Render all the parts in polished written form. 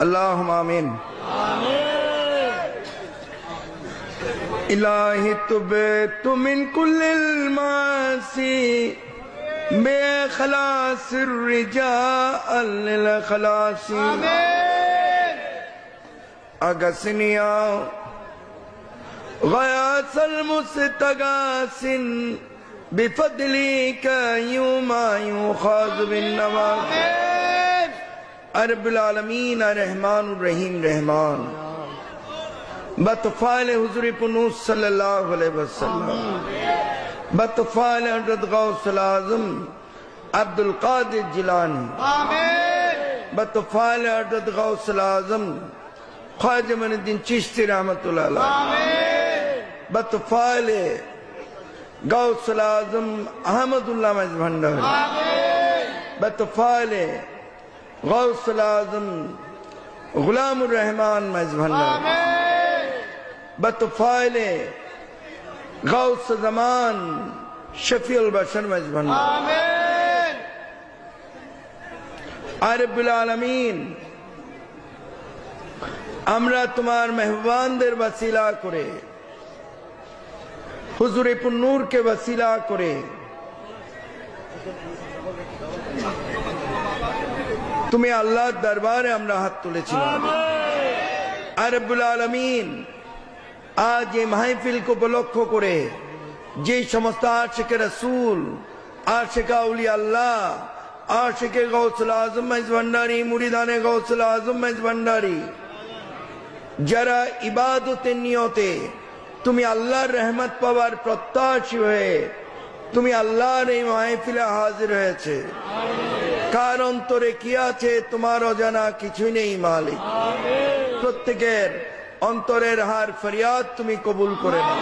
अल्लाहुम्मा आमीन। इलाही तुबतु मिन कुल्लिल मासी बेखलासिर रिजाअल लिल खलासी अगसनिया गयासल मुस्तगासिन बिफदलिका युमा युखाज़ बिन नवाज़। रब्बुल आलमीन रहमानुर रहीम रहमान बतफ़ाइल हुज़ूर पुनूस सल्लल्लाहु अलैहि वसल्लम बतफ़ाइल हज़रत गौसुल आज़म अब्दुल क़ादिर जिलानी बतफ़ाइल हज़रत गौसुल आज़म ख्वाजा मुइनुद्दीन चिश्ती रहमतुल्लाह अलैह बतफ़ाइल गौसुल आज़म अहमदुल्लाह मज भंडारी बतफ़ाइल गौसुल आज़म गुलामुर रहमान मज भंडारी बतफ़ाइल गौस ज़मान शफ़ीउल बशर मज भंडारी। रब्बुल आलमीन আমরা তোমার মেহমানদের ওসিলা করে হুজুরে পুন্নূরকে ওসিলা করে তুমি আল্লাহর দরবারে আমরা হাত তুলেছি। রব্বুল আলামিন আজ এই মাহফিলকে উপলক্ষ করে যে সমস্ত আশিকে রাসূল আশিকে আউলিয়া আল্লাহ আশিকে গৌসুল আজম মজ ভান্ডারী মুরিদানে গৌসুল আজম মজ ভান্ডারী যারা ইবাদতের নিয়তে তুমি আল্লাহর রহমত পাওয়ার প্রত্যাশী হয়ে তুমি আল্লাহর এই মাহফিলে হাজির হয়েছে, কার অন্তরে কি আছে তোমার অজানা কিছুই নেই মালিক। প্রত্যেকের অন্তরের হার ফরিয়াদ তুমি কবুল করে নাও।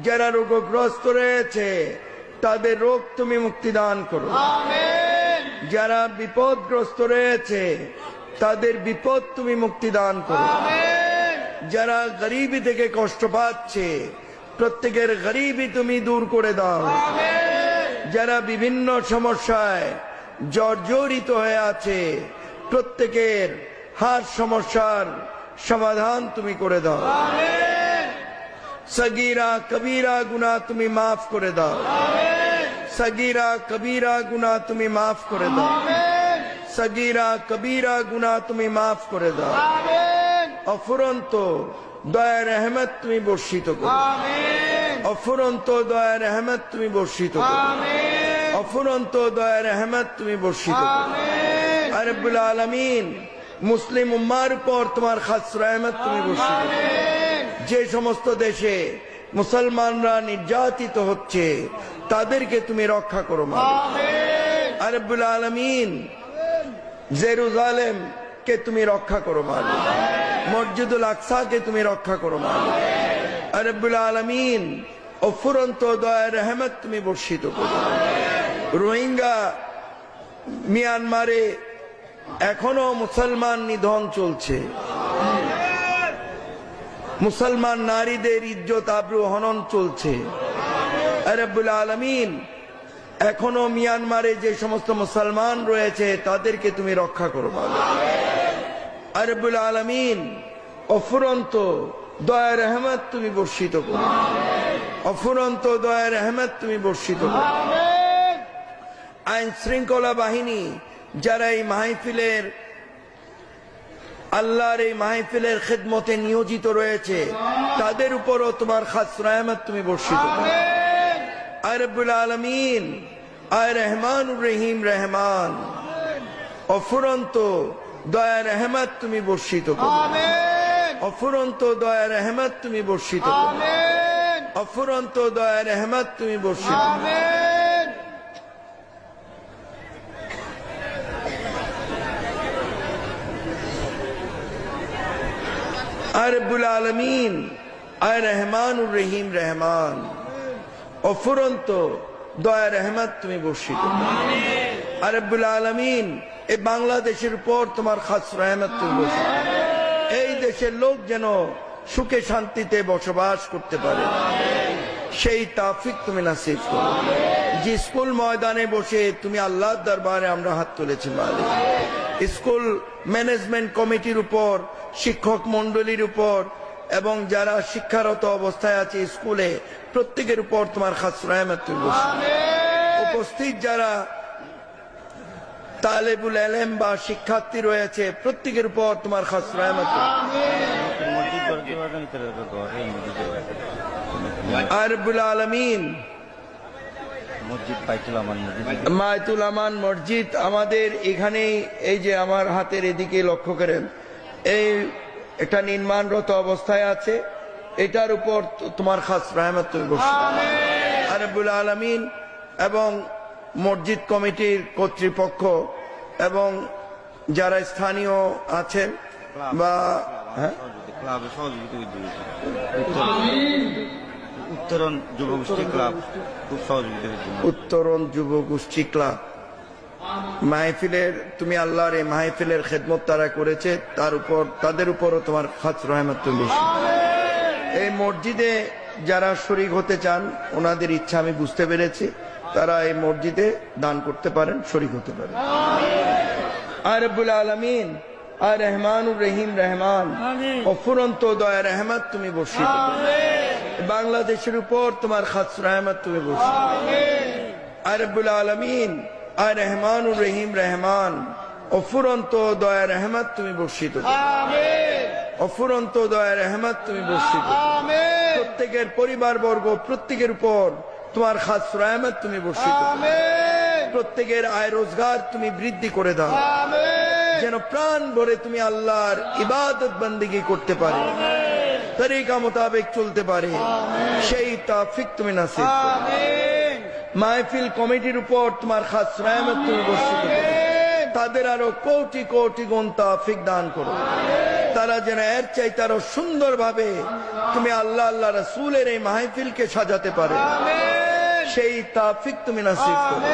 যারা রোগগ্রস্ত রয়েছে তাদের রোগ তুমি মুক্তি দান করো। যারা বিপদগ্রস্ত রয়েছে তাদের বিপদ তুমি মুক্তি দান করো। যারা গরিবি থেকে কষ্ট পাচ্ছে প্রত্যেকের গরিবি তুমি দূর করে দাও। যারা বিভিন্ন সমস্যায় জর্জরিত হয়ে আছে প্রত্যেকের হার সমস্যার সমাধান তুমি করে দাও। সগীরা কবীরা গুনাহ তুমি মাফ করে দাও। সগীরা কবীরা গুনাহ তুমি মাফ করে দাও। সগীরা কবীরা গুনাহ তুমি মাফ করে দাও। অফুরন্ত দয়া রহমত তুমি বর্ষিত করো। অফুরন্ত দয়া রহমত তুমি বর্ষিত করো। অফুরন্ত দয়া রহমত তুমি বর্ষিত করো। রব্বুল আলামিন মুসলিম উম্মার উপর তোমার খাস রহমত তুমি বর্ষিত করো। যে সমস্ত দেশে মুসলমানরা নির্যাতিত হচ্ছে তাদেরকে তুমি রক্ষা করো মালিক। রব্বুল আলামিন জেরুজালেম কে তুমি রক্ষা করো মালিক। মসজিদুল আকসা কে তুমি রক্ষা করো মালিক। রব্বুল আলামিন অফুরন্ত দয়া রহমত তুমি বর্ষিত করো। রোহিঙ্গা মিয়ানমারে এখনো মুসলমান নিধন চলছে। মুসলমান নারীদের ইজ্জত আবরু হনন চলছে। রব্বুল আলামিন এখনো মিয়ানমারে যে সমস্ত মুসলমান রয়েছে তাদেরকে তুমি রক্ষা করো মালিক। রব্বুল আলামিন অফুরন্ত দয়া রহমত তুমি বর্ষিত করো। অফুরন্ত দয়া রহমত তুমি বর্ষিত করো। আইন শৃঙ্খলা বাহিনী যারা এই মাহফিলের আল্লাহর এই মাহফিলের খিদমতে নিয়োজিত রয়েছে তাদের উপরও তোমার খাস রহমত তুমি বর্ষিত করো। রব্বুল আলামিন আয় রহমানুর রহিম রহমান অফুরন্ত দয়া রহমত তুমি বর্ষিত করো। অফুরন্ত দয়া রহমত তুমি বর্ষিত করো। অফুরন্ত দয়া রহমত তুমি বর্ষিত করো। রব্বুল আলামিন আয় রহমানুর রহিম রহমান অফুরন্ত দয়া রহমত তুমি বর্ষিত করো। রব্বুল আলামিন এই বাংলাদেশের উপর তোমার খাস রহমত তুমি বর্ষিত করো। এই দেশের লোক যেন সুখে শান্তিতে বসবাস করতে পারে সেই তৌফিক তুমি নসিব করো। যে স্কুল ময়দানে বসে তুমি আল্লাহর দরবারে আমরা হাত তুলেছি মালিক, স্কুল ম্যানেজমেন্ট কমিটির উপর, শিক্ষক মন্ডলীর উপর এবং যারা শিক্ষারত অবস্থায় আছে স্কুলে প্রত্যেকের উপর তোমার খাস রহমত তুমি বর্ষিত। উপস্থিত যারা তালেবুল এলেম বা শিক্ষার্থী রয়েছে প্রত্যেকের উপর তোমার খাস রহমত। আর রব্বুল আলামিন মায়তুল আমান মসজিদ আমাদের এখানে, এই যে আমার হাতের এদিকে লক্ষ্য করেন, এই এটা নির্মাণরত অবস্থায় আছে, এটার উপর তোমার খাস রহমত তুমি বর্ষিত। আর রব্বুল আলামিন এবং মসজিদ কমিটির কর্তৃপক্ষ এবং যারা স্থানীয় আছেন বা উত্তরণ যুবগোষ্ঠী ক্লাব খুব সহযোগিতা, উত্তরণ যুবগোষ্ঠী ক্লাব মাহফিলের, তুমি আল্লাহর এই মাহফিলের খেদমত তারা করেছে, তার উপর তাদের উপরও তোমার খাস রহমত তুমি বর্ষিত। এই মসজিদে যারা শরীক হতে চান ওনাদের ইচ্ছা আমি বুঝতে পেরেছি, তারা এই মসজিদে দান করতে পারেন, শরীক হতে পারেন। আর রব্বুল আলামিন আর রহমানুর রহিম রহমান অফুরন্ত দয়া রহমত তুমি বর্ষিত। বাংলাদেশের উপর তোমার খাস রহমত তুমি বর্ষিত। আর রব্বুল আলামিন আর রহমানুর রহিম রহমান অফুরন্ত দয়া রহমত তুমি বর্ষিত। অফুরন্ত দয়া রহমত তুমি বর্ষিত। প্রত্যেকের পরিবার বর্গ প্রত্যেকের উপর তোমার খাস রহমত তুমি বর্ষিত। প্রত্যেকের আয় রোজগার তুমি বৃদ্ধি করে দাও, যেন প্রাণ ভরে তুমি আল্লাহর ইবাদত বন্দেগী করতে পারে, তরিকা মোতাবেক চলতে পারে, সেই তৌফিক তুমি নসিব করো। মাহফিল কমিটির উপর তোমার খাস রহমত তুমি বর্ষিত করো, তাদের আরো কোটি কোটি গুণ তৌফিক দান করো, তারা যেন এর চাইতে আরো সুন্দরভাবে তুমি আল্লাহ আল্লাহ রাসূলের এই মাহফিলকে সাজাতে পারে, সেই তৌফিক তুমি নসিব করো।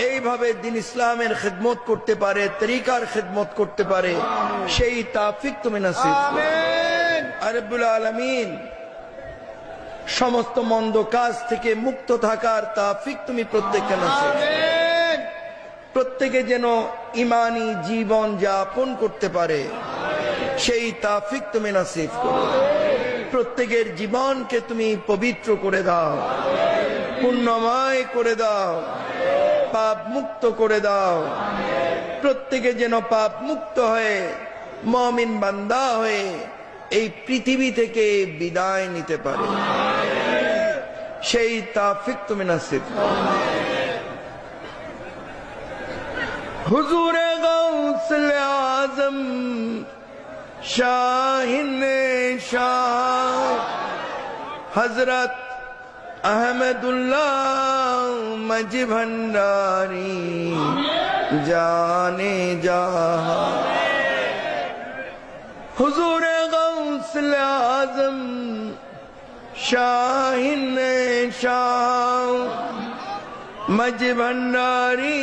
এইভাবে দিন ইসলামের খেদমত করতে পারে, তরিকার খেদমত করতে পারে, সেই তৌফিক তুমি নসিব করো। আর রব্বুল আলামিন সমস্ত মন্দ কাজ থেকে মুক্ত থাকার তৌফিক তুমি প্রত্যেককে নসিব করো। প্রত্যেকে যেন ঈমানি জীবন যাপন করতে পারে, সেই তৌফিক তুমি নসিব করো। প্রত্যেকের জীবনকে তুমি পবিত্র করে দাও, পুণ্যময় করে দাও, পাপ মুক্ত করে দাও। প্রত্যেকে যেন পাপ মুক্ত হয়ে মুমিন বান্দা হয়ে এই পৃথিবী থেকে বিদায় নিতে পারে, সেই তৌফিক তুমি নসিব করো। হুজুরে গাউসুল আজম শাহিনে শাহ হযরত अहमदुल्लाह मजी भंडारी जाने जहां, हुजूर गौसल आजम शाहिन शाह मजी भंडारी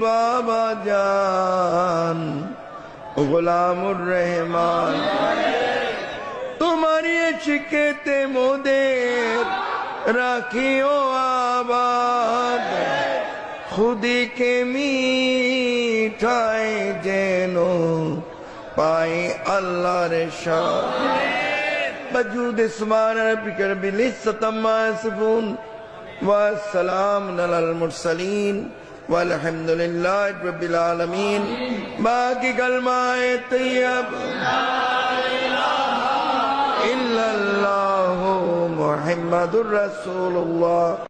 बाबा जान गुलामुर रहमान, तुम्हारी शिकते मोदेर राखियो आबाद, खुदी के मीठाए जेनो पाए अल्लाह रे शाह। बजूद स्मान बिकर बिलिस्सतम्मा सुबून वस्सलाम अलल मुरसलीन वल्हम्दुलिल्लाहि रब्बिल आलमीन। बाकी कलमाए तैयब इल्लल्लाहु मुहम्मदुर रसूलुल्लाह।